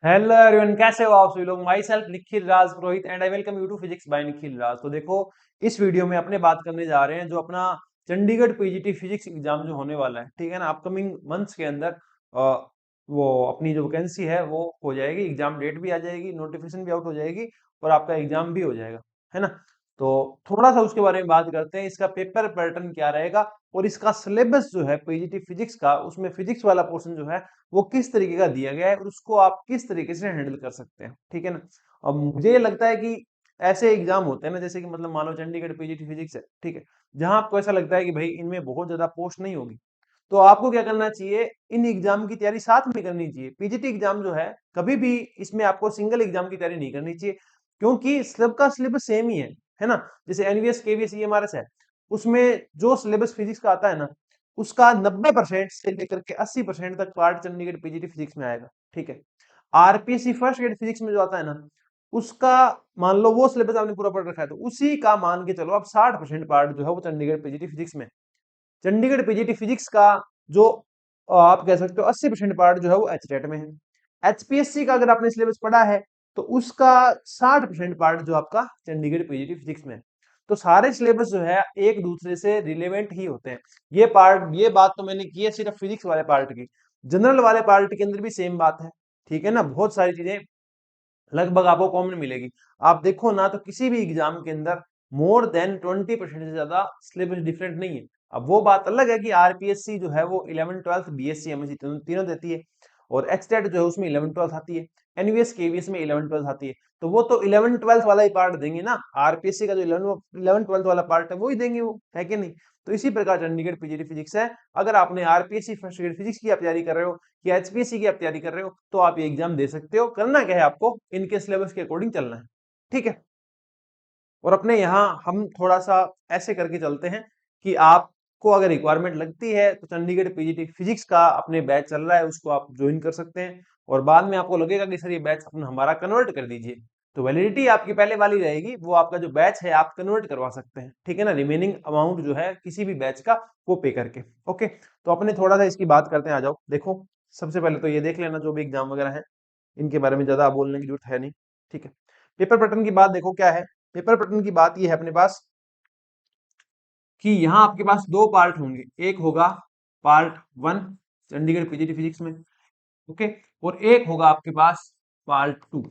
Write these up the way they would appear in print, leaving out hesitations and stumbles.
Hello everyone, कैसे हो आप सभी लोग। Myself Nikhil Raj Purohit and I welcome you to physics by Nikhil Raj. तो देखो, इस वीडियो में अपने बात करने जा रहे हैं जो अपना चंडीगढ़ पीजीटी फिजिक्स एग्जाम जो होने वाला है, ठीक है ना। अपकमिंग मंथ्स के अंदर वो अपनी जो वैकेंसी है वो हो जाएगी, एग्जाम डेट भी आ जाएगी, नोटिफिकेशन भी आउट हो जाएगी और आपका एग्जाम भी हो जाएगा, है ना। तो थोड़ा सा उसके बारे में बात करते हैं, इसका पेपर पैटर्न क्या रहेगा और इसका सिलेबस जो है पीजीटी फिजिक्स का, उसमें फिजिक्स वाला पोर्शन जो है वो किस तरीके का दिया गया है और उसको आप किस तरीके से हैंडल कर सकते हैं, ठीक है ना। अब मुझे ये लगता है कि ऐसे एग्जाम होते हैं ना, जैसे कि मतलब मान लो चंडीगढ़ पीजीटी फिजिक्स है, ठीक है, जहां आपको ऐसा लगता है कि भाई इनमें बहुत ज्यादा पोस्ट नहीं होगी, तो आपको क्या करना चाहिए, इन एग्जाम की तैयारी साथ में करनी चाहिए। पीजीटी एग्जाम जो है, कभी भी इसमें आपको सिंगल एग्जाम की तैयारी नहीं करनी चाहिए, क्योंकि सबका सिलेबस सेम ही है ना। जैसे एनवीएस केवीएस ईएमआरएस है, उसमें जो सिलेबस फिजिक्स का आता है ना, उसका 90% से लेकर के 80% तक पार्ट चंडीगढ़ पीजीटी फिजिक्स में आएगा, ठीक है। आरपीएससी फर्स्ट ग्रेड फिजिक्स में जो आता है ना, उसका मान लो वो सिलेबस आपने पूरा पढ़ रखा है, तो उसी का मान के चलो आप 60% पार्ट जो है वो चंडीगढ़ पीजीटी फिजिक्स में। चंडीगढ़ पीजीटी फिजिक्स का जो आप कह सकते हो 80% पार्ट जो है वो एचटेट में है। एचपीएससी का अगर आपने सिलेबस पढ़ा है, तो उसका 60% पार्ट जो आपका चंडीगढ़ पीजीटी फिजिक्स में है। तो सारे सिलेबस जो है एक दूसरे से रिलेवेंट ही होते हैं। ये बात तो मैंने की है सिर्फ फिजिक्स वाले पार्ट की। जनरल वाले पार्ट के अंदर भी सेम बात है, ठीक है ना। बहुत सारी चीजें लगभग आपको कॉमन मिलेगी। आप देखो ना, तो किसी भी एग्जाम के अंदर मोर देन 20% से ज्यादा सिलेबस डिफरेंट नहीं है। अब वो बात अलग है कि आरपीएससी जो है वो 11 12 बीएससी एमएससी तीनों देती है, और एचटेट जो है उसमें 11 12 आती है, एनवीएस केवीएस में 11 12 आती है। तो वो तो 11 12 वाला ही पार्ट देंगे ना, आरपीएससी का जो 11 12 वाला पार्ट है वो ही देंगे, वो है कि नहीं। तो इसी प्रकार चंडीगढ़ पीजीटी फिजिक्स है। अगर आपने आरपीएससी फर्स्ट ग्रेड फिजिक्स की आप तैयारी कर रहे हो या एचपीएससी की आप तैयारी कर रहे हो, तो आप ये एग्जाम दे सकते हो। करना क्या है, आपको इनके सिलेबस के अकॉर्डिंग चलना है, ठीक है। और अपने यहाँ हम थोड़ा सा ऐसे करके चलते हैं कि आपको अगर रिक्वायरमेंट लगती है, तो चंडीगढ़ पीजीटी फिजिक्स का अपने बैच चल रहा है, उसको आप ज्वाइन कर सकते हैं। और बाद में आपको लगेगा कि सर ये बैच अपना हमारा कन्वर्ट कर दीजिए, तो वैलिडिटी आपकी पहले वाली रहेगी, वो आपका जो बैच है आप कन्वर्ट करवा सकते हैं, ठीक है ना। रिमेनिंग अमाउंट जो है किसी भी बैच का वो पे करके। ओके, तो अपने थोड़ा सा इसकी बात करते हैं, आ जाओ। देखो, सबसे पहले तो ये देख लेना, जो भी एग्जाम वगैरह है इनके बारे में ज्यादा बोलने की जरूरत है नहीं, ठीक है। पेपर पैटर्न की बात देखो क्या है। पेपर पैटर्न की बात ये है अपने पास कि यहाँ आपके पास दो पार्ट होंगे। एक होगा part one Chandigarh PGT physics में, ओके, और एक होगा आपके पास पार्ट टू।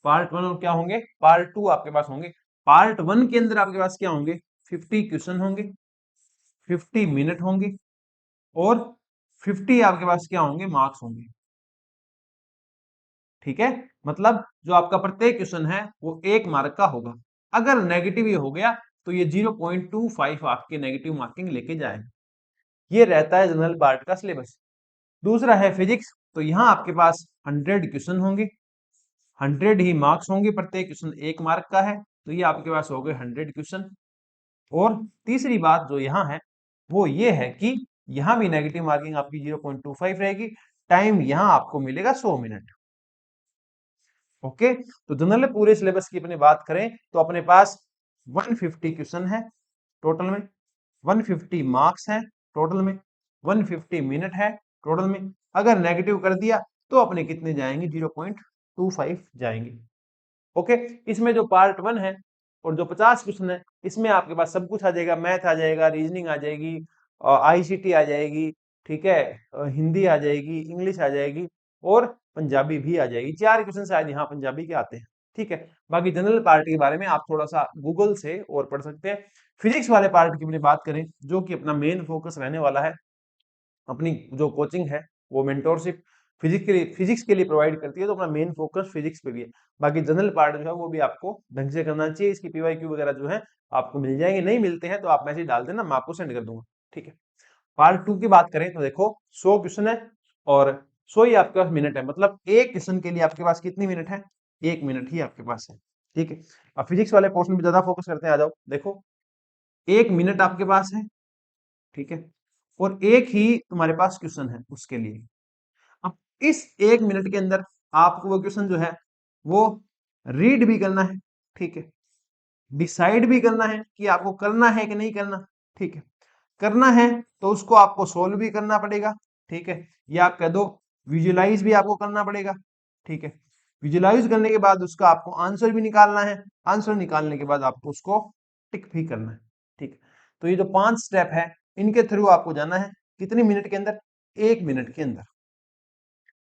पार्ट वन और क्या होंगे, पार्ट टू आपके पास होंगे। पार्ट वन के अंदर आपके पास क्या होंगे, 50 क्वेश्चन होंगे, 50 मिनट होंगे, और 50 आपके पास क्या होंगे, मार्क्स होंगे, ठीक है। मतलब जो आपका प्रत्येक क्वेश्चन है वो 1 मार्क का होगा। अगर नेगेटिव ये हो गया, तो ये 0.25 आपके नेगेटिव मार्किंग लेके जाएगा। ये रहता है जनरल पार्ट का सिलेबस। दूसरा है फिजिक्स, तो यहाँ आपके पास 100 क्वेश्चन होंगे, 100 ही मार्क्स होंगे, प्रत्येक क्वेश्चन 1 मार्क का है, तो ये आपके पास हो गए 100 क्वेश्चन। और तीसरी बात जो यहाँ है वो ये है कि यहाँ भी नेगेटिव मार्किंग आपकी 0.25 रहेगी। टाइम यहाँ आपको मिलेगा 100 मिनट। ओके, तो जनरल पूरे सिलेबस की अपने बात करें, तो अपने पास 150 क्वेश्चन है टोटल में, 150 मार्क्स है टोटल में, 150 मिनट है टोटल में। अगर नेगेटिव कर दिया तो अपने कितने जाएंगे, 0.25 जाएंगे। ओके, इसमें जो पार्ट वन है और जो 50 क्वेश्चन है, इसमें आपके पास सब कुछ आ जाएगा। मैथ आ जाएगा, रीजनिंग आ जाएगी, आईसीटी आ जाएगी, ठीक है, हिंदी आ जाएगी, इंग्लिश आ जाएगी, और पंजाबी भी आ जाएगी। 4 क्वेश्चन शायद यहाँ पंजाबी के आते हैं, ठीक है। बाकी जनरल पार्ट के बारे में आप थोड़ा सा गूगल से और पढ़ सकते हैं। फिजिक्स वाले पार्ट की अपनी बात करें, जो कि अपना मेन फोकस रहने वाला है, अपनी जो कोचिंग है वो मेंटोरशिप फिजिक्स के लिए प्रोवाइड करती है, तो अपना मेन फोकस फिजिक्स पे भी है। बाकी जनरल पार्ट जो है वो भी आपको ढंग से करना चाहिए। इसकी पीवाईक्यू वगैरह जो है आपको मिल जाएंगे, नहीं मिलते हैं तो आप मैसेज डाल देना, मैं आपको सेंड कर दूंगा, ठीक है। पार्ट टू की बात करें तो देखो, 100 क्वेश्चन है और 100 ही आपके पास मिनट है। मतलब एक क्वेश्चन के लिए आपके पास कितनी मिनट है, 1 मिनट ही आपके पास है, ठीक है। अब फिजिक्स वाले पोर्शन पे ज्यादा फोकस करते हैं, आ जाओ। देखो, 1 मिनट आपके पास है, ठीक है, और एक ही तुम्हारे पास क्वेश्चन है उसके लिए। अब इस 1 मिनट के अंदर आपको वो क्वेश्चन जो है वो रीड भी करना है, ठीक है, डिसाइड भी करना है कि आपको करना है कि नहीं करना, ठीक है। करना है तो उसको आपको सोल्व भी करना पड़ेगा, ठीक है। या आप कह दो विजुलाइज भी आपको करना पड़ेगा, ठीक है। विजुलाइज करने के बाद उसका आपको आंसर भी निकालना है, आंसर निकालने के बाद आपको उसको टिक भी करना है, ठीक है। तो ये जो 5 स्टेप है इनके थ्रू आपको जाना है, कितनी मिनट के अंदर, 1 मिनट के अंदर,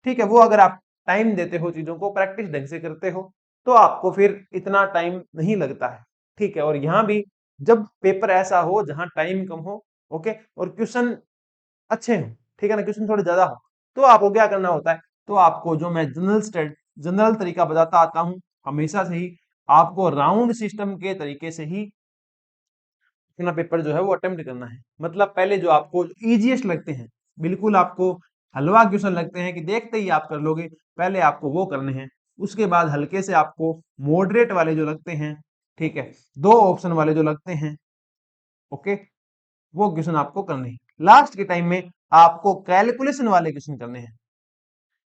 ठीक है। वो अगर आप टाइम देते हो, चीजों को प्रैक्टिस ढंग से करते हो, तो आपको फिर इतना टाइम नहीं लगता है, ठीक है। और यहाँ भी जब पेपर ऐसा हो जहां टाइम कम हो, ओके, और क्वेश्चन अच्छे हो, ठीक है ना, क्वेश्चन थोड़े ज्यादा हो, तो आपको क्या करना होता है, तो आपको जो मैं जनरल तरीका बताता आता हूं हमेशा से ही, आपको राउंड सिस्टम के तरीके से ही अपना पेपर जो है वो अटेम्प्ट करना है। मतलब पहले जो आपको इजीएस्ट लगते हैं, बिल्कुल आपको हलवा क्वेश्चन लगते हैं कि देखते ही आप कर लोगे, पहले आपको वो करने हैं। उसके बाद हल्के से आपको मॉडरेट वाले जो लगते हैं, ठीक है, 2 ऑप्शन वाले जो लगते हैं, ओके, वो क्वेश्चन आपको करने हैं। लास्ट के टाइम में आपको कैलकुलेशन वाले क्वेश्चन करने हैं।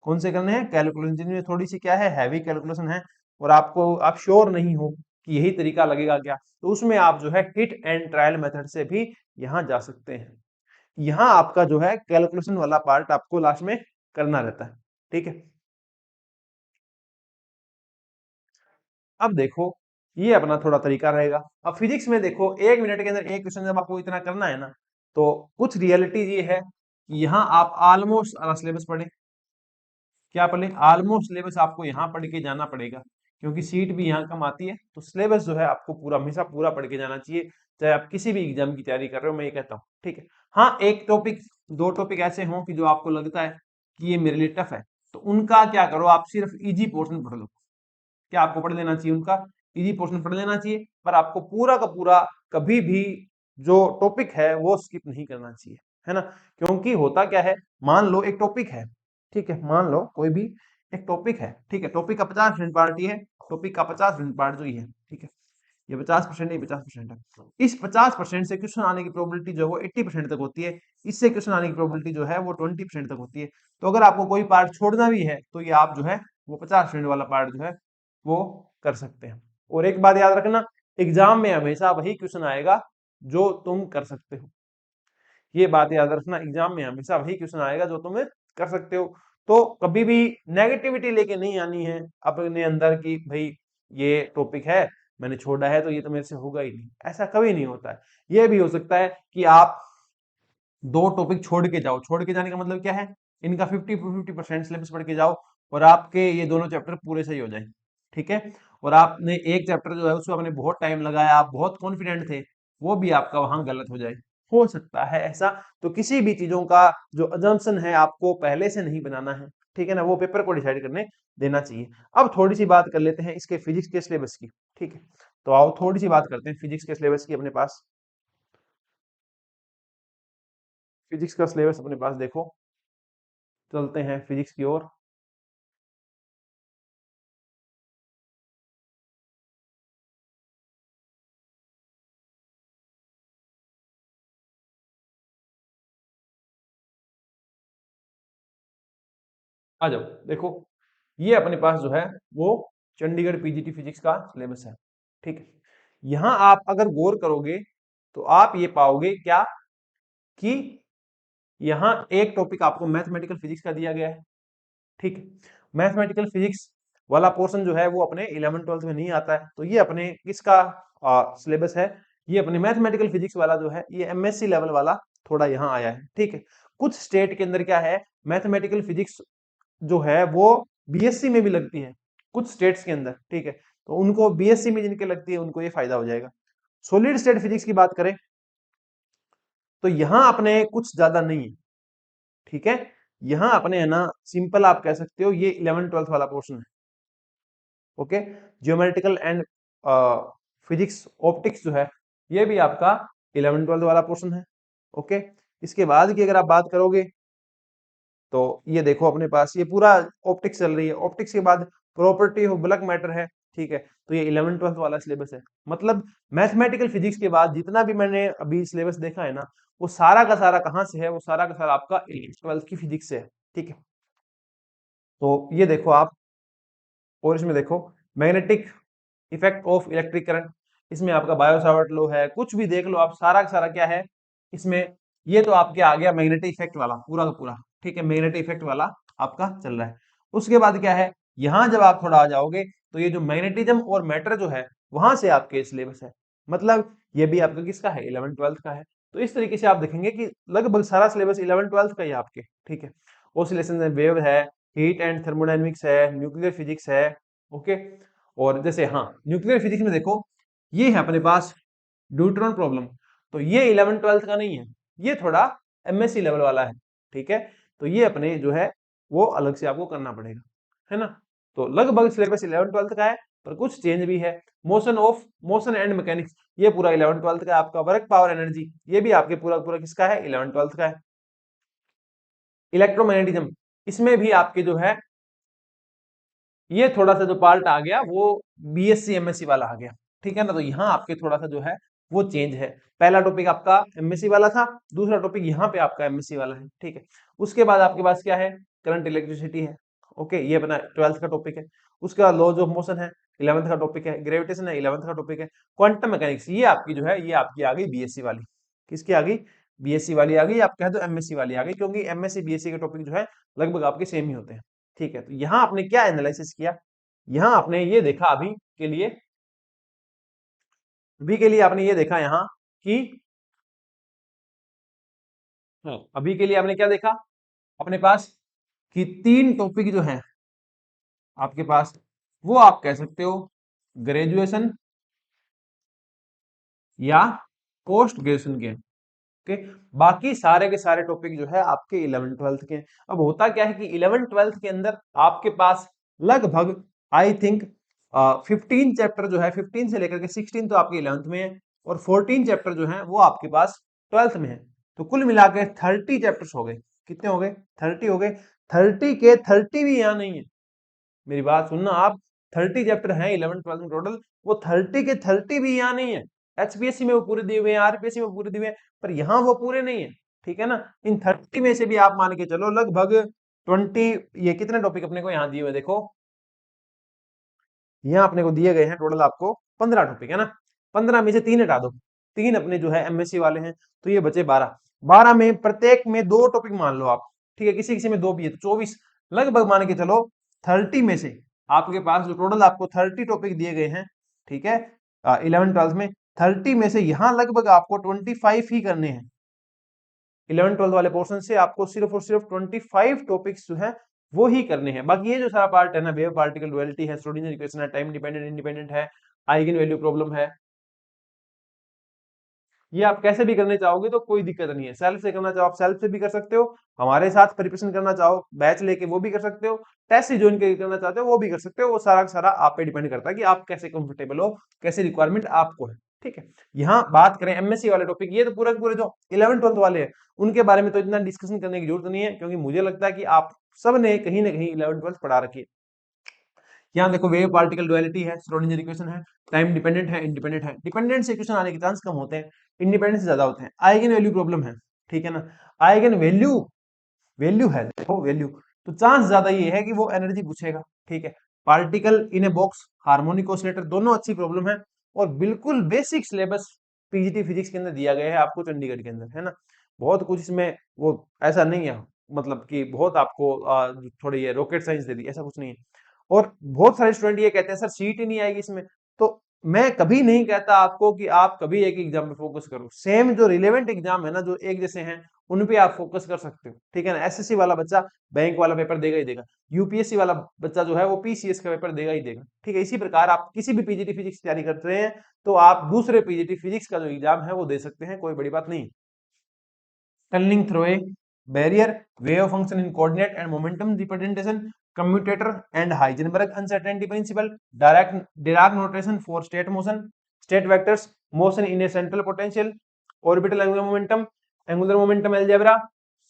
कौन से करने हैं, कैलकुलेशन, जिनमें थोड़ी सी क्या है, हैवी कैलकुलेशन है, और आपको आप श्योर नहीं हो कि यही तरीका लगेगा क्या, तो उसमें आप जो है हिट एंड ट्रायल मेथड से भी यहाँ जा सकते हैं। यहाँ आपका जो है कैलकुलेशन वाला पार्ट आपको लास्ट में करना रहता है, ठीक है। अब देखो, ये अपना थोड़ा तरीका रहेगा। अब फिजिक्स में देखो, 1 मिनट के अंदर एक क्वेश्चन जब आपको इतना करना है ना, तो कुछ रियलिटी ये है कि यहाँ आप ऑलमोस्ट सिलेबस पढ़े, क्या पढ़े, ऑलमोस्ट सिलेबस आपको यहाँ पढ़ के जाना पड़ेगा, क्योंकि सीट भी यहाँ कम आती है, तो सिलेबस जो है आपको पूरा हमेशा पूरा पढ़ के जाना चाहिए, चाहे आप किसी भी एग्जाम की तैयारी कर रहे हो, मैं ये कहता हूँ, ठीक है। हाँ, एक टॉपिक, 2 टॉपिक ऐसे हों कि जो आपको लगता है कि ये मेरे लिए टफ है, तो उनका क्या करो, आप सिर्फ इजी पोर्शन पढ़ लो। क्या आपको पढ़ लेना चाहिए उनका, इजी पोर्शन पढ़ लेना चाहिए, पर आपको पूरा का पूरा कभी भी जो टॉपिक है वो स्किप नहीं करना चाहिए, है ना। क्योंकि होता क्या है, मान लो एक टॉपिक है, ठीक है, मान लो कोई भी एक टॉपिक है, ठीक है, टॉपिक का 50% पार्ट ये है, टॉपिक का 50% पार्ट जो ये है, ठीक है, ये 50% है, 50% है। इस 50% से क्वेश्चन आने की प्रोबेबिलिटी जो है वो 80% तक होती है, इससे क्वेश्चन आने की प्रोबेबिलिटी जो है वो 20% तक होती है। तो अगर आपको कोई पार्ट छोड़ना भी है, तो ये आप जो है वो 50% वाला पार्ट जो है वो कर सकते हैं। और एक बात याद रखना, एग्जाम में हमेशा वही क्वेश्चन आएगा जो तुम कर सकते हो, ये बात याद रखना, एग्जाम में हमेशा वही क्वेश्चन आएगा जो तुम कर सकते हो। तो कभी भी नेगेटिविटी लेके नहीं आनी है अपने अंदर की, भाई ये टॉपिक है मैंने छोड़ा है तो ये तो मेरे से होगा ही नहीं, ऐसा कभी नहीं होता है। ये भी हो सकता है कि आप 2 टॉपिक छोड़ के जाओ, छोड़ के जाने का मतलब क्या है, इनका 50% सिलेबस पढ़ के जाओ, और आपके ये दोनों चैप्टर पूरे सही हो जाए, ठीक है। और आपने एक चैप्टर जो है उसमें आपने बहुत टाइम लगाया, आप बहुत कॉन्फिडेंट थे, वो भी आपका वहां गलत हो जाए, हो सकता है ऐसा। तो किसी भी चीजों का जो अजम्पशन है आपको पहले से नहीं बनाना है, ठीक है ना, वो पेपर को डिसाइड करने देना चाहिए। अब थोड़ी सी बात कर लेते हैं इसके फिजिक्स के सिलेबस की, ठीक है। तो आओ थोड़ी सी बात करते हैं फिजिक्स के सिलेबस की अपने पास। फिजिक्स का सिलेबस अपने पास देखो, चलते हैं फिजिक्स की ओर। आ जाओ, देखो, ये अपने पास जो है वो चंडीगढ़ पीजीटी फिजिक्स का सिलेबस है, ठीक है। यहां आप अगर गौर करोगे तो आप ये पाओगे क्या, कि यहाँ एक टॉपिक आपको मैथमेटिकल फिजिक्स का दिया गया है, ठीक है। मैथमेटिकल फिजिक्स वाला पोर्शन जो है वो अपने 11th 12th में नहीं आता है, तो ये अपने किसका सिलेबस है, ये अपने मैथमेटिकल फिजिक्स वाला जो है ये एमएससी लेवल वाला थोड़ा यहाँ आया है, ठीक है। कुछ स्टेट के अंदर क्या है, मैथमेटिकल फिजिक्स जो है वो बीएससी में भी लगती है, कुछ स्टेट्स के अंदर, ठीक है। तो उनको बीएससी में जिनके लगती है उनको ये फायदा हो जाएगा। सॉलिड स्टेट फिजिक्स की बात करें तो यहां अपने कुछ ज्यादा नहीं है, ठीक है। यहां अपने है ना, सिंपल आप कह सकते हो ये 11th 12th वाला पोर्शन है, okay. Geometrical and physics optics जो है ये भी आपका 11th 12th वाला पोर्शन है, ओके। इसके बाद की अगर आप बात करोगे तो ये देखो अपने पास ये पूरा ऑप्टिक्स चल रही है, ऑप्टिक्स के बाद प्रॉपर्टी ऑफ ब्लैक मैटर है, ठीक है। तो ये 11th 12th वाला सिलेबस है। मतलब मैथमेटिकल फिजिक्स के बाद जितना भी मैंने अभी सिलेबस देखा है ना, वो सारा का सारा कहाँ से है, वो सारा का सारा आपका 11th 12th की फिजिक्स से है, ठीक है। तो ये देखो आप, और इसमें देखो magnetic effect of electric current, इसमें आपका बायो सावर्ट लॉ है, कुछ भी देख लो आप, सारा का सारा क्या है इसमें, ये तो आपके आ गया मैग्नेटिक इफेक्ट वाला पूरा का पूरा, ठीक है, मैग्नेटिक इफेक्ट वाला आपका चल रहा है। उसके बाद क्या है, यहाँ जब आप थोड़ा आ जाओगे तो ये जो मैग्नेटिज्म और मैटर जो है वहां से आपके सिलेबस है, मतलब ये भी आपका किसका है, 11th-12th का है। तो इस तरीके से आप देखेंगे कि लगभग सारा सिलेबस 11th-12th का ही है आपके, ठीक है। ऑसिलेशन में वेव है, हीट एंड थर्मोडायनेमिक्स है, न्यूक्लियर फिजिक्स है, ओके। और जैसे हाँ, न्यूक्लियर फिजिक्स में देखो ये है अपने पास न्यूट्रॉन प्रॉब्लम, तो ये 11th-12th का नहीं है, ये थोड़ा एमएससी लेवल वाला है, ठीक है। तो ये अपने जो है वो अलग से आपको करना पड़ेगा, है ना। तो लगभग सिलेबस 11th-12th का है, पर कुछ चेंज भी है। मोशन एंड मैकेनिक्स ये पूरा 11th-12th का है। आपका वर्क पावर एनर्जी ये भी आपके पूरा पूरा किसका है, 11th-12th का है। इलेक्ट्रोमैग्नेटिज्म इसमें भी आपके जो है ये थोड़ा सा जो पार्ट आ गया वो बीएससी एमएससी वाला आ गया, ठीक है ना। तो यहाँ आपके थोड़ा सा जो है वो चेंज है। पहला टॉपिक आपका एमएससी वाला था, दूसरा टॉपिक यहाँ पे आपका एमएससी वाला है, ठीक है। उसके बाद आपके पास क्या है, करंट इलेक्ट्रिसिटी है, ओके, ये अपना 12th का टॉपिक है। उसके बाद लॉज ऑफ मोशन है, 11th का टॉपिक है। ग्रेविटेशन है, 11th का टॉपिक है। क्वांटम मैकेनिक्स ये आपकी जो है ये आपकी आ गई बीएससी वाली, किसकी आ गई, बीएससी वाली आ गई, आप कह दो एमएससी वाली आ गई, क्योंकि एमएससी बीएससी के टॉपिक जो है लगभग आपके सेम ही होते हैं, ठीक है। तो यहाँ आपने क्या एनालिसिस किया, यहाँ आपने ये देखा अभी के लिए आपने ये देखा यहाँ कि हाँ, अभी के लिए आपने क्या देखा अपने पास कि 3 टॉपिक जो हैं आपके पास, वो आप कह सकते हो ग्रेजुएशन या पोस्ट ग्रेजुएशन के, ओके। बाकी सारे के सारे टॉपिक जो है आपके 11th-12th के हैं। अब होता क्या है कि 11th-12th के अंदर आपके पास लगभग आई थिंक 15 चैप्टर जो है, 15 से लेकर के 16 तो आपके 11th में है, और 14 चैप्टर जो है वो आपके पास 12th में है। तो कुल मिलाकर 30 चैप्टर्स हो गए। कितने हो गए, 30 हो गए। 30 के 30 भी यहाँ नहीं है, मेरी बात सुनना आप। 30 चैप्टर हैं 11th-12th में टोटल, वो 30 के 30 भी यहाँ नहीं है। एचपीएससी में वो पूरे दिए हुए हैं, आरपीएससी में पूरे दिए हुए हैं, पर यहाँ वो पूरे नहीं है, ठीक है ना। इन 30 में से भी आप मान के चलो लगभग 20, ये कितने टॉपिक अपने को यहाँ दिए हुए देखो, यहाँ अपने को दिए गए हैं टोटल आपको 15 टॉपिक, है ना। 15 में से 3 हटा दो, 3 अपने जो है एमएससी वाले हैं, तो ये बचे 12। 12 में प्रत्येक में 2 टॉपिक मान लो आप, ठीक है, किसी किसी में 2 भी है तो 24, लगभग मान के चलो 30 में से आपके पास जो टोटल आपको 30 टॉपिक दिए गए हैं, ठीक है, 11th-12th में 30 में से यहाँ लगभग आपको 25 ही करने हैं। 11th-12th वाले पोर्शन से आपको सिर्फ और सिर्फ 25 टॉपिक्स जो है वो ही करने हैं। बाकी ये जो सारा पार्ट है ना, वेव पार्टिकल डुअलिटी है, श्रोडिंगर इक्वेशन है, टाइम डिपेंडेंट इंडिपेंडेंट है, आइगन वैल्यू प्रॉब्लम है, ये आप कैसे भी करने चाहोगे तो कोई दिक्कत नहीं है। सेल्फ से करना चाहो आप सेल्फ से भी कर सकते हो, हमारे साथ प्रिपरेशन करना चाहो बैच लेके वो भी कर सकते हो, टेस्ट से ज्वाइन करके करना चाहते हो वो भी कर सकते हो। वो सारा का सारा आप पे डिपेंड करता है कि आप कैसे कंफर्टेबल हो, कैसे रिक्वायरमेंट आपको है, ठीक है। यहाँ बात करें एमएससी वाले टॉपिक, ये तो पूरा पूरे जो 11th-12th वाले हैं उनके बारे में तो इतना डिस्कशन करने की जरूरत नहीं है, क्योंकि मुझे लगता है कि आप सब ने कहीं ना कहीं 11th-12th पढ़ा रखी है। यहाँ देखो वेव पार्टिकल डुअलिटी है, श्रोडिंगर इक्वेशन है, टाइम डिपेंडेंट है, इंडिपेंडेंट है। डिपेंडेंट से इक्वेशन आने के चांस कम होते हैं, इंडिपेंडेंट से ज्यादा होते हैं। आइगन वैल्यू प्रॉब्लम है, ठीक है ना। आइगन वैल्यू वैल्यू है, देखो वैल्यू, तो चांस ज्यादा ये है कि वो एनर्जी पूछेगा, ठीक है। Particle in a box, harmonic oscillator, दोनों अच्छी प्रॉब्लम है, और बिल्कुल बेसिक सिलेबस पीजीटी फिजिक्स के अंदर दिया गया है आपको चंडीगढ़ के अंदर, है ना। बहुत कुछ इसमें वो ऐसा नहीं है, मतलब कि बहुत आपको थोड़ी ये रॉकेट साइंस दे दी, ऐसा कुछ नहीं है। और बहुत सारे स्टूडेंट ये कहते हैं सर सीट ही नहीं आएगी इसमें, तो मैं कभी नहीं कहता आपको कि आप कभी एक एग्जाम पे फोकस करो। सेम जो रिलेवेंट एग्जाम है ना, जो एक जैसे हैं, उन पे आप फोकस कर सकते हो, ठीक है ना। एसएससी वाला बच्चा बैंक वाला पेपर देगा ही देगा, यूपीएससी वाला बच्चा जो है वो पीसीएस का पेपर देगा ही देगा, ठीक है। इसी प्रकार आप किसी भी पीजीटी फिजिक्स की तैयारी कर रहे हैं तो आप दूसरे पीजीटी फिजिक्स का जो एग्जाम है वो दे सकते हैं, कोई बड़ी बात नहीं। Tunneling through a barrier, wave function in coordinate and momentum representation, commutator and Heisenberg uncertainty principle, direct Dirac notation for state motion, state vectors, motion in a central potential, orbital angular momentum algebra,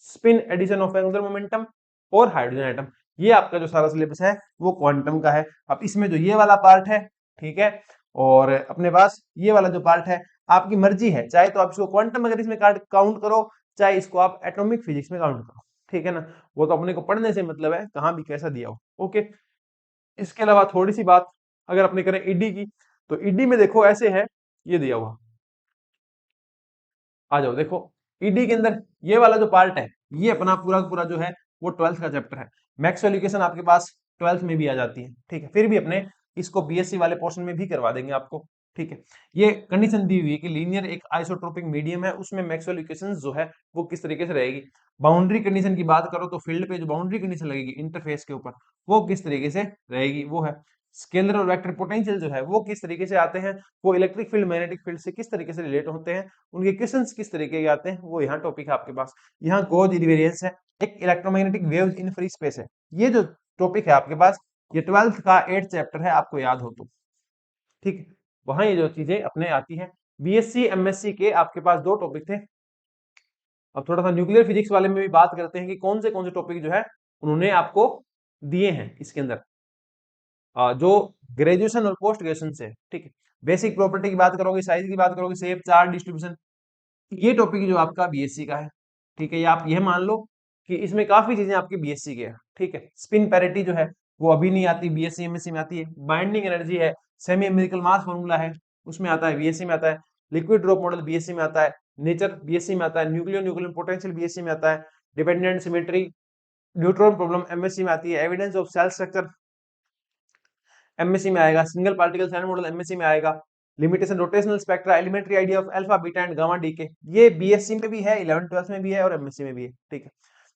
spin addition of angular momentum और hydrogen atom. ये आपका जो सारा syllabus है वो quantum का है। अब इसमें जो ये वाला पार्ट है, ठीक है, और अपने पास ये वाला जो पार्ट है, आपकी मर्जी है, चाहे तो आप इसको क्वांटम अगर इसमें काउंट करो, चाहे इसको आप एटॉमिक फिजिक्स में काउंट करो, ठीक है ना। वो तो अपने को पढ़ने से मतलब है, कहाँ भी कैसा दिया हो, ओके। इसके अलावा थोड़ी सी बात अगर अपने करें ईडी की, तो ईडी में देखो ऐसे है, ये दिया हुआ, आ जाओ देखो ईडी के अंदर ये वाला जो पार्ट है, ये अपना पूरा पूरा जो है वो 12th का चैप्टर है। मैक्सवेल इक्वेशन आपके पास 12th में भी आ जाती है, ठीक है, फिर भी अपने इसको बीएससी वाले पोर्शन में भी करवा देंगे आपको, ठीक है। ये कंडीशन दी हुई है कि लीनियर एक आइसोट्रोपिक मीडियम है, उसमें मैक्सवेल इक्वेशन जो है वो किस तरीके से रहेगी। बाउंड्री कंडीशन की बात करो तो फील्ड पे जो बाउंड्री कंडीशन लगेगी इंटरफेस के ऊपर, वो किस तरीके से रहेगी, वो है। स्केलर और वेक्टर पोटेंशियल जो है वो किस तरीके से आते हैं, वो इलेक्ट्रिक फील्ड मैग्नेटिक फील्ड से किस तरीके से रिलेट होते हैं, उनके इक्वेशंस किस तरीके के आते हैं, वो यहाँ टॉपिक है आपके पास। यहाँ गॉस इनवेरियंस है, एक electromagnetic waves in free space है, ये जो टॉपिक है आपके पास, ये 12th का 8th चैप्टर है, आपको याद हो तो, ठीक है। वहां ये जो चीजें अपने आती हैं। बीएससी एमएससी के आपके पास दो टॉपिक थे। अब थोड़ा सा न्यूक्लियर फिजिक्स वाले में भी बात करते हैं कि कौन से टॉपिक जो है उन्होंने आपको दिए हैं इसके अंदर, जो ग्रेजुएशन और पोस्ट ग्रेजुएशन से, ठीक है। बेसिक प्रॉपर्टी की बात करोगे, साइज की बात करोगे, शेप, चार्ट, डिस्ट्रीब्यूशन, ये टॉपिक जो आपका बीएससी का है, ठीक है। ये आप यह मान लो कि इसमें काफी चीजें आपकी बीएससी के हैं, ठीक है। स्पिन पैरिटी जो है वो अभी नहीं आती, बीएससी एमएससी में आती है। बाइंडिंग एनर्जी है, सेमी एम्पिरिकल मास फॉर्मूला है, उसमें आता है, बीएससी में आता है। लिक्विड ड्रॉप मॉडल बीएससी में आता है, नेचर बीएससी में आता है, न्यूक्लियर न्यूक्लियर पोटेंशियल बीएससी में आता है, dependent symmetry neutron problem MSc में आती है, evidence of shell structure MSc में आएगा, सिंगल पार्टिकल सैंड मॉडल एमएससी में आएगा, limitation rotational spectra, elementary idea of alpha beta and gamma decay, ये बीएससी में भी है, 11 12 में भी है और एमएससी में भी है, ठीक है।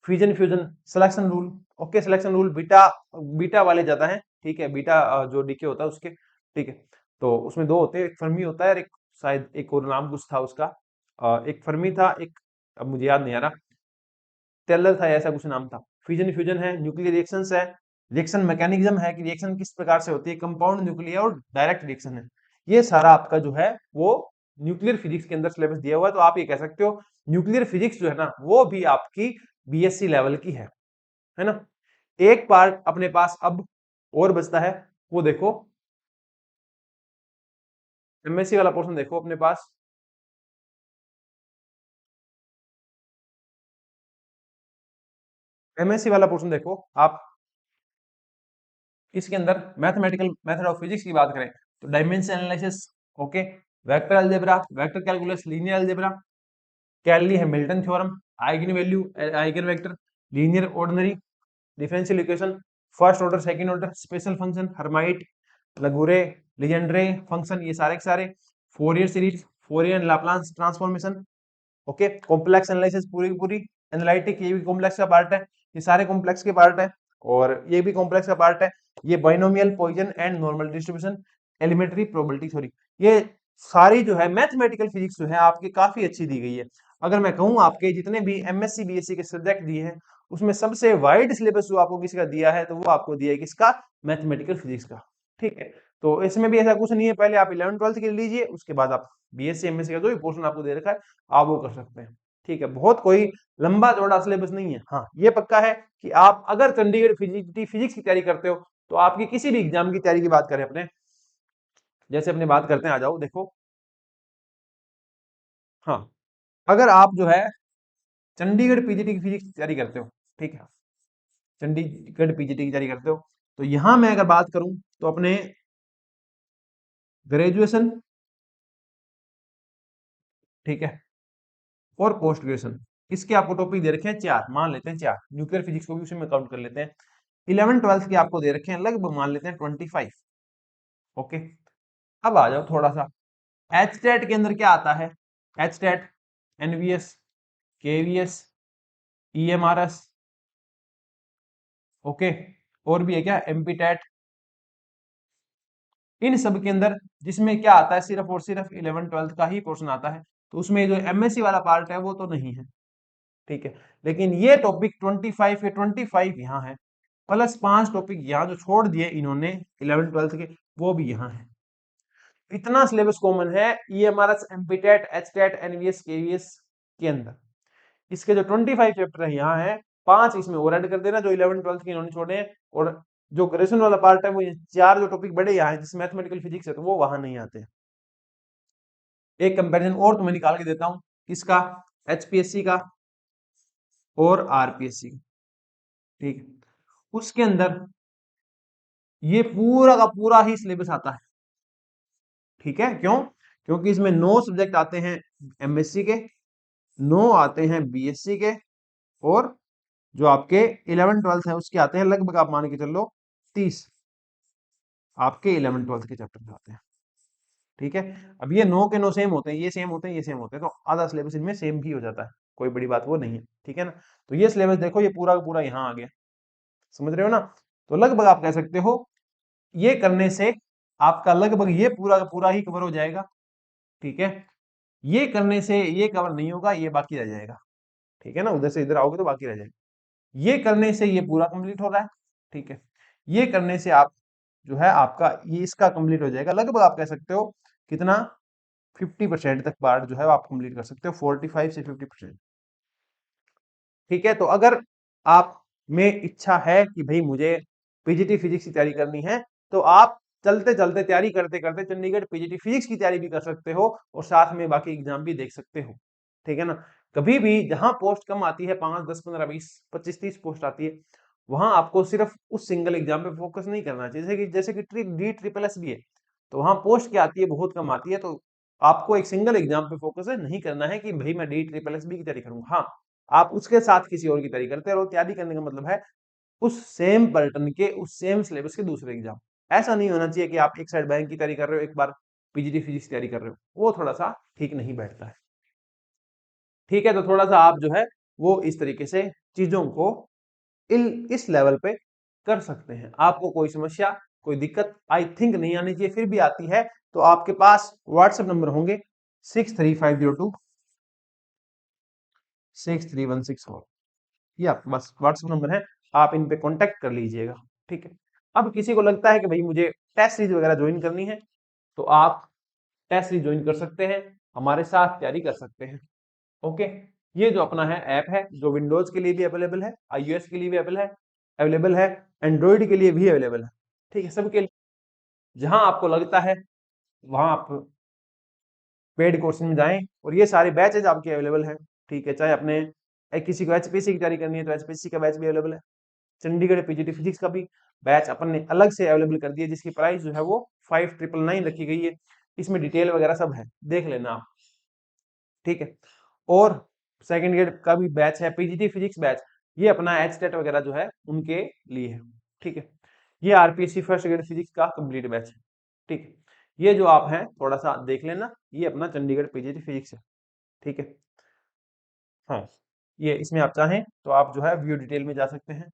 Fusion fusion selection rule, okay, selection rule beta beta वाले ज्यादा है, ठीक है, बीटा जो डीके होता है उसके, ठीक है। तो उसमें दो होते हैं, एक फर्मी होता है और एक शायद एक और नाम कुछ था उसका, एक फर्मी था, एक अब मुझे याद नहीं आ रहा, टेलर था, ऐसा कुछ नाम था। फ्यूजन फ्यूजन है, न्यूक्लियर रिएक्शंस है, रिएक्शन मैकेनिज्म है कि रिएक्शन किस प्रकार से होती है, कंपाउंड न्यूक्लियर और डायरेक्ट रिएक्शन है। ये सारा आपका जो है वो न्यूक्लियर फिजिक्स के अंदर सिलेबस दिया हुआ है। तो आप ये कह सकते हो न्यूक्लियर फिजिक्स जो है ना वो भी आपकी बीएससी लेवल की है ना। एक पार्ट अपने पास अब और बचता है, वो देखो एमएससी वाला पोर्शन देखो अपने पास। एमएससी वाला पोर्शन देखो आप, इसके अंदर मैथमेटिकल मेथड ऑफ फिजिक्स की बात करें तो dimension analysis, okay, vector algebra, vector calculus, linear algebra, Cayley Hamilton theorem, eigenvalue, eigenvector, linear ordinary differential equation, first order second order special function, Hermite, Laguerre, Legendre function, ये सारे के सारे, Fourier series, Fourier Laplace transformation, okay, complex analysis पूरी की पूरी, analytic, ये भी complex का पार्ट है, ये सारे कॉम्प्लेक्स के पार्ट है, और ये भी कॉम्प्लेक्स का पार्ट है। ये binomial Poisson and normal distribution, elementary probability theory, ये सारी जो है मैथमेटिकल फिजिक्स जो है आपकी काफी अच्छी दी गई है। अगर मैं कहूँ आपके जितने भी एमएससी बीएससी के सब्जेक्ट दिए हैं उसमें सबसे वाइड सिलेबस जो आपको किसी का दिया है तो वो आपको दिया है किसका, मैथमेटिकल फिजिक्स का, ठीक है। तो इसमें भी ऐसा कुछ नहीं है, पहले आप 11 12 के लीजिए, उसके बाद आप बीएससी एमएससी का जो भी पोर्शन आपको दे रखा है आप वो कर सकते हैं, ठीक है। बहुत कोई लंबा चौड़ा सिलेबस नहीं है। हाँ ये पक्का है कि आप अगर चंडीगढ़ फिजिक्स की तैयारी करते हो तो आपकी किसी भी एग्जाम की तैयारी की बात करें अपने, जैसे अपने बात करते हैं, आ जाओ देखो, हाँ, अगर आप जो है चंडीगढ़ पीजीटी की फिजिक्स की तैयारी करते हो, ठीक है, चंडीगढ़ पीजीटी की तैयारी करते हो, तो यहां मैं अगर बात करूं तो अपने ग्रेजुएशन, ठीक है, और पोस्ट ग्रेजुएशन, इसके आपको टॉपिक दे रखे हैं चार, मान लेते हैं चार, न्यूक्लियर फिजिक्स को भी उसी में काउंट कर लेते हैं। 11 12 के आपको दे रखे हैं लगभग मान लेते हैं 25, ओके। अब आ जाओ थोड़ा सा, एच टेट के अंदर क्या आता है, H TET, NVS, KVS, EMRS, okay, और भी है क्या, एमपी टेट, इन सब के अंदर जिसमें क्या आता है सिर्फ और सिर्फ 11 12 का ही पोर्शन आता है, तो उसमें जो एमएससी वाला पार्ट है वो तो नहीं है, ठीक है। लेकिन ये टॉपिक 25 है, 25 यहाँ है, प्लस 5 टॉपिक यहाँ जो छोड़ दिए इन्होंने 11 12 के, वो भी यहाँ है। इतना सिलेबस कॉमन है EMRS, MPTET, HTET, NVS, KVS के अंदर। इसके जो 25 चैप्टर है यहाँ है, 5 इसमें और ऐड कर देना जो 11 12 के इन्होंने छोड़े हैं, और जो ग्रेजुएशन वाला पार्ट है वो ये चार जो टॉपिक बड़े यहाँ है जिसमें मैथमेटिकल फिजिक्स है तो वो वहां नहीं आते हैं। एक कंपैरिजन और तुम्हें निकाल के देता हूँ, किसका, एचपीएससी का और आरपीएससी, ठीक है। उसके अंदर ये पूरा का पूरा ही सिलेबस आता है, ठीक है। क्यों, क्योंकि इसमें 9 सब्जेक्ट आते हैं एमएससी के, 9 आते हैं बीएससी के, और जो आपके 11 12 है उसके आते हैं लगभग, आप मान के चल लो 30 आपके 11 12 के चैप्टर आते हैं। ठीक है, अब ये 9 के 9 सेम होते हैं, ये सेम होते हैं, ये सेम होते हैं, तो आधा सिलेबस इनमें सेम भी हो जाता है, कोई बड़ी बात वो नहीं है। ठीक है ना, तो ये सिलेबस देखो ये पूरा का पूरा यहाँ आ गया, समझ रहे हो ना। तो लगभग आप कह सकते हो ये करने से आपका लगभग ये पूरा का पूरा ही कवर हो जाएगा। ठीक है, ये करने से ये कवर नहीं होगा, ये बाकी रह जाएगा। ठीक है ना, उधर से इधर आओगे तो बाकी रह जाएगा। ये करने से ये पूरा कंप्लीट हो रहा है। ठीक है, ये करने से आप जो है आपका ये इसका कंप्लीट हो जाएगा, लगभग आप कह सकते हो कितना 50% तक पार्ट जो है आप कंप्लीट कर सकते हो, 45 से 50%। ठीक है, तो अगर आप में इच्छा है कि भाई मुझे पीजीटी फिजिक्स की तैयारी करनी है, तो आप चलते चलते तैयारी करते करते चंडीगढ़ पीजीटी फिजिक्स की तैयारी भी कर सकते हो और साथ में बाकी एग्जाम भी देख सकते हो। ठीक है ना, कभी भी जहां पोस्ट कम आती है, 5 10 15 20 25 30 पोस्ट आती है, वहां आपको सिर्फ उस सिंगल एग्जाम पे फोकस नहीं करना चाहिए। जैसे कि डी ट्रिपल एस भी है, तो वहां पोस्ट क्या आती है, बहुत कम आती है, तो आपको एक सिंगल एग्जाम पे फोकस है नहीं करना है कि भाई मैं डी ट्रिपल एस बी की तैयारी करूंगा। हाँ, आप उसके साथ किसी और की तैयारी करते हैं, और तैयारी करने का मतलब है उस सेम पैटर्न के, उस सेम सिलेबस के दूसरे एग्जाम। ऐसा नहीं होना चाहिए कि आप एक साइड बैंक की तैयारी कर रहे हो, एक बार पीजीटी फिजिक्स की तैयारी कर रहे हो, वो थोड़ा सा ठीक नहीं बैठता है। ठीक है, तो थोड़ा सा आप जो है वो इस तरीके से चीजों को इस लेवल पे कर सकते हैं। आपको कोई समस्या, कोई दिक्कत आई थिंक नहीं आनी चाहिए, फिर भी आती है तो आपके पास व्हाट्सएप नंबर होंगे 6350263164, ये आपके पास व्हाट्सएप नंबर है, आप इन पे कांटेक्ट कर लीजिएगा। ठीक है, अब किसी को लगता है कि भाई मुझे टेस्ट सीरीज वगैरह ज्वाइन करनी है, तो आप टेस्ट सीरीज ज्वाइन कर सकते हैं, हमारे साथ तैयारी कर सकते हैं। ओके, ये जो अपना है ऐप है, जो विंडोज के लिए भी अवेलेबल है, आईओएस के लिए भी अवेलेबल है, एंड्रॉइड के लिए भी अवेलेबल है। ठीक है, सबके लिए जहां आपको लगता है वहां आप पेड कोर्स में जाएं, और ये सारे बैचेज आपके अवेलेबल हैं। ठीक है, चाहे अपने किसी को एचपीएससी की तैयारी करनी है तो एचपीएससी का बैच भी अवेलेबल है, चंडीगढ़ पीजीटी फिजिक्स का भी बैच अपन ने अलग से अवेलेबल कर दिया, जिसकी प्राइस जो है वो 5999 रखी गई है। इसमें डिटेल वगैरह सब है, देख लेना आप। ठीक है, और सेकंड ग्रेड का भी बैच है, पीजीटी फिजिक्स बैच, ये अपना एचटेट वगैरह जो है उनके लिए है। ठीक है, ये आरपीएससी फर्स्ट ग्रेड फिजिक्स का कंप्लीट बैच है। ठीक है, ये जो आप हैं थोड़ा सा देख लेना, ये अपना चंडीगढ़ पीजीटी फिजिक्स है। ठीक है, हाँ, ये इसमें आप चाहें तो आप जो है व्यू डिटेल में जा सकते हैं,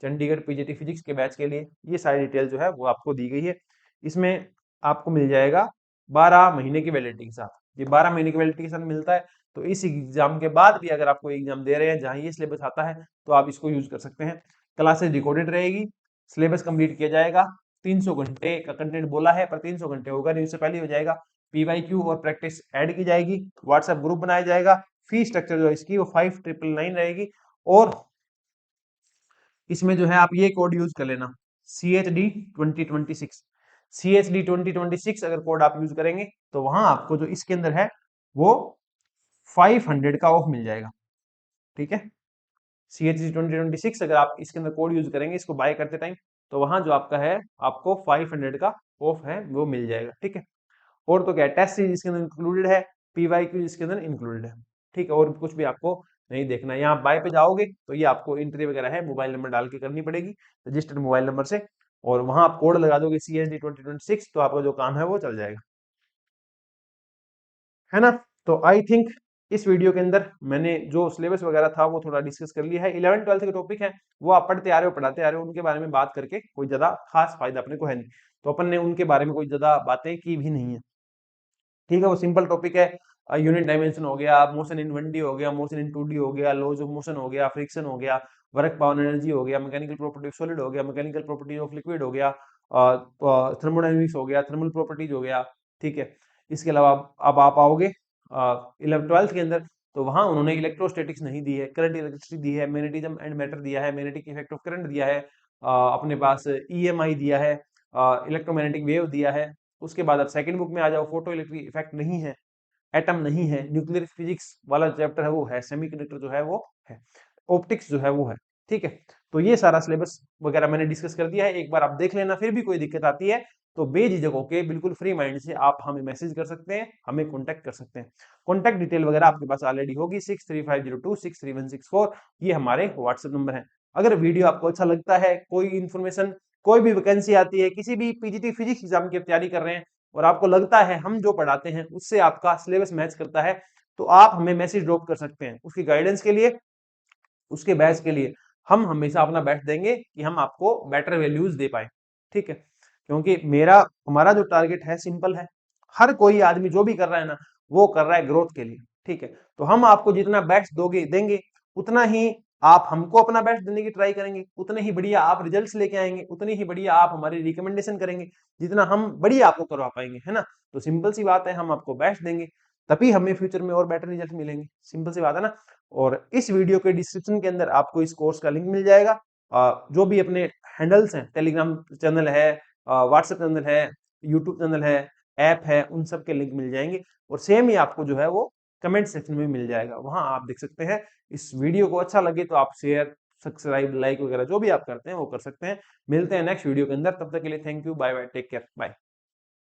चंडीगढ़ पीजीटी फिजिक्स के बैच के लिए ये सारी डिटेल जो है वो आपको दी गई है। इसमें आपको मिल जाएगा 12 महीने की वैलिडिटी के साथ, ये 12 महीने की वैलिडिटी के साथ मिलता है। तो इस एग्जाम के बाद भी अगर आप कोई एग्जाम दे रहे हैं जहाँ ये सिलेबस आता है, तो आप इसको यूज कर सकते हैं। क्लासेस रिकॉर्डेड रहेगी, सिलेबस कंप्लीट किया जाएगा, 300 घंटे का कंटेंट बोला है, पर 300 घंटे होगा नहीं, उससे पहले हो जाएगा। पीवाईक्यू और प्रैक्टिस ऐड की जाएगी, व्हाट्सएप ग्रुप बनाया जाएगा, फी स्ट्रक्चर जो इसकी वो 5999 रहेगी, और इसमें जो है आप ये कोड यूज कर लेना, CHD2026। CHD2026 अगर कोड आप यूज करेंगे तो वहां आपको जो इसके अंदर है वो 500 का ऑफ मिल जाएगा। ठीक है, CHD2026 अगर आप इसके अंदर कोड यूज करेंगे इसको बाय करते टाइम, तो वहां जो आपका है आपको 500 का ऑफ है वो मिल जाएगा। ठीक है, और तो क्या, टेस्ट सीरीज इसके अंदर इंक्लूडेड है, पीवाईक्यू इसके अंदर इंक्लूडेड है। ठीक है, और कुछ भी आपको नहीं देखना है। यहाँ बाय पे जाओगे तो ये आपको एंट्री वगैरह है मोबाइल नंबर डाल के करनी पड़ेगी, रजिस्टर्ड मोबाइल नंबर से, और वहां आप कोड लगा दोगे CHD2026, तो आपका जो काम है वो चल जाएगा, है ना। तो आई थिंक इस वीडियो के अंदर मैंने जो सिलेबस वगैरह था वो थोड़ा डिस्कस कर लिया है। 11 12 के टॉपिक है वो आप पढ़ते आ रहे हो, पढ़ाते आ रहे हो, उनके बारे में बात करके कोई ज्यादा खास फायदा अपने को है नहीं, तो अपन ने उनके बारे में कोई ज्यादा बातें की भी नहीं है। ठीक है, वो सिंपल टॉपिक है, यूनिट डायमेंशन हो गया, मोशन इन 1D हो गया, मोशन इन 2D हो गया, लॉज ऑफ मोशन हो गया, फ्रिक्शन हो गया, वर्क पावर एनर्जी हो गया, मैकेनिकल प्रॉपर्टी ऑफ सॉलिड हो गया, मैकेनिकल प्रॉपर्टी ऑफ लिक्विड हो गया, थर्मोडायनेमिक्स हो गया, थर्मल प्रॉपर्टीज हो गया। ठीक है, इसके अलावा अब आप आओगे 11 12 के अंदर, तो वहां उन्होंने इलेक्ट्रोस्टैटिक्स नहीं दी है, करंट इलेक्ट्रिसिटी दी है, मैग्नेटिज्म एंड मैटर दिया है, मैग्नेटिक इफेक्ट ऑफ करंट दिया है, अपने पास EMI दिया है, इलेक्ट्रोमैग्नेटिक वेव दिया है। उसके बाद अब सेकंड बुक में आ जाओ, फोटो इलेक्ट्रिक इफेक्ट नहीं है, एटम नहीं है, न्यूक्लियर फिजिक्स वाला चैप्टर है वो है, सेमीकंडक्टर जो है वो है, ऑप्टिक्स जो है वो है। ठीक है, तो ये सारा सिलेबस वगैरह मैंने डिस्कस कर दिया है, एक बार आप देख लेना। फिर भी कोई दिक्कत आती है तो बेझिझक होके बिल्कुल फ्री माइंड से आप हमें मैसेज कर सकते हैं, हमें कॉन्टैक्ट कर सकते हैं। कॉन्टैक्ट डिटेल वगैरह आपके पास ऑलरेडी होगी, 6350263164 ये हमारे व्हाट्सएप नंबर है। अगर वीडियो आपको अच्छा लगता है, कोई इन्फॉर्मेशन, कोई भी वैकेंसी आती है, किसी भी पीजीटी फिजिक्स एग्जाम की तैयारी कर रहे हैं और आपको लगता है हम जो पढ़ाते हैं उससे आपका सिलेबस मैच करता है, तो आप हमें मैसेज ड्रॉप कर सकते हैं। उसकी गाइडेंस के लिए, उसके बैच के लिए हम हमेशा अपना बेस्ट देंगे कि हम आपको बेटर वैल्यूज दे पाए, ठीक है। क्योंकि हमारा जो टारगेट है सिंपल है, हर कोई आदमी जो भी कर रहा है ना, वो कर रहा है ग्रोथ के लिए, ठीक है। तो हम आपको जितना बेस्ट देंगे, उतना ही आप हमको अपना बेस्ट देने की ट्राई करेंगे, उतने ही बढ़िया आप रिजल्ट्स लेके आएंगे, उतनी ही बढ़िया आप हमारी रिकमेंडेशन करेंगे, जितना हम बढ़िया आपको करवा पाएंगे, है ना। तो सिंपल सी बात है, हम आपको बेस्ट देंगे, तभी हमें फ्यूचर में और बेटर रिजल्ट मिलेंगे, सिंपल सी बात है ना। और इस वीडियो के डिस्क्रिप्शन के अंदर आपको इस कोर्स का लिंक मिल जाएगा। जो भी अपने हैंडल्स हैं, टेलीग्राम चैनल है, व्हाट्सएप चैनल है, यूट्यूब चैनल है, ऐप है, उन सब के लिंक मिल जाएंगे। और सेम ही आपको जो है वो कमेंट सेक्शन में मिल जाएगा, वहां आप देख सकते हैं। इस वीडियो को अच्छा लगे तो आप शेयर, सब्सक्राइब, लाइक वगैरह जो भी आप करते हैं वो कर सकते हैं। मिलते हैं नेक्स्ट वीडियो के अंदर, तब तक के लिए thank you, bye bye, take care, bye.